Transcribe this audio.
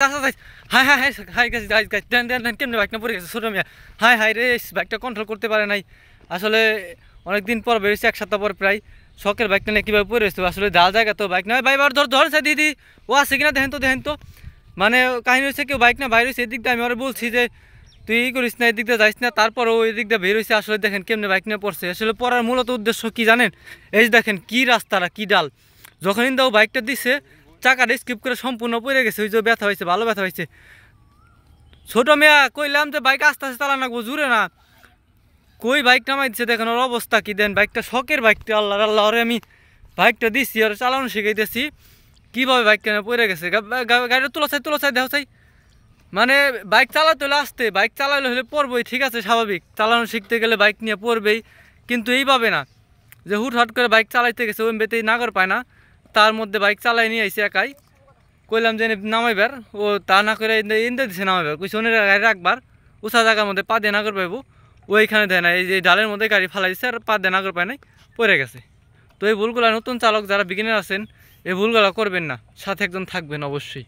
High high high high গাছ গাছ গাছ দেন দেন দেন কেমনি বাইক না পড়ে গেছে ছোট মিয়া। হাই হাই রে, বাইকটা কন্ট্রোল করতে পারে নাই। আসলে অনেকদিন পর বেরিয়েছে, এক সপ্তাহ পর প্রায়। শখের বাইকটা নিয়ে কীভাবে পড়ে এসেছে, আসলে ডাল জায়গা তো বাইক না। ভাই বার ধর ধরেছে দিদি, ও আছে কিনা দেখেন তো। মানে কাহিনী হচ্ছে কেউ বাইক না বাইর হয়েছে এদিক দিয়ে, আমি ওরা বলছি যে তুই ই করিস না, এদিক দিয়ে যাইস না, তারপরও ওই দিক দিয়ে বের হয়েছে। আসলে দেখেন কেমনি বাইক নিয়ে পড়ছে। আসলে পড়ার মূলত উদ্দেশ্য কি জানেন? এই যে দেখেন কি রাস্তাটা, কি ডাল। যখন ইন্দা ও বাইকটা দিচ্ছে, চাকাটা স্কিপ করে সম্পূর্ণ পড়ে গেছে। ওই যে ব্যথা হয়েছে, ভালো ব্যথা হয়েছে। ছোট মেয়া কইলাম যে বাইক আস্তে আস্তে চালানো জুড়ে না, কই বাইক নামাই দিচ্ছে। দেখেন ওর অবস্থা কি দেন। বাইকটা শখের বাইকটা, আল্লাহ আল্লাহ ওরে আমি বাইকটা দিচ্ছি আর চালানো শিখাইতেছি, কীভাবে বাইকটা পড়ে গেছে। গাড়িটা তুলো চাই দেহ চাই। মানে বাইক চালাতে হলে আসতে, বাইক চালালে হলে পড়বই, ঠিক আছে স্বাভাবিক। চালানো শিখতে গেলে বাইক নিয়ে পড়বেই, কিন্তু এইভাবে না যে হুটহাট করে বাইক চালাইতে গেছে ওই বেতেই নাগর পায় না। তার মধ্যে বাইক চালাই নিয়ে আইসে একাই। কইলাম যে নামাইবার, ও তা না করে ইন্দে দিছে নামাইবার। কইছে অন্য গাড়ি রাখবার, উঁচা জায়গার মধ্যে পা দিয়ে নাগর পাইব। ওইখানে দেয় না, এই যে ডালের মধ্যে গাড়ি ফালাই দিচ্ছে আর পা দিয়ে নাগর পায় নাই, পড়ে গেছে। তো এই ভুলগুলো নতুন চালক যারা বিগিনার আছেন, এই ভুলগুলো করবেন না, সাথে একজন থাকবেন অবশ্যই।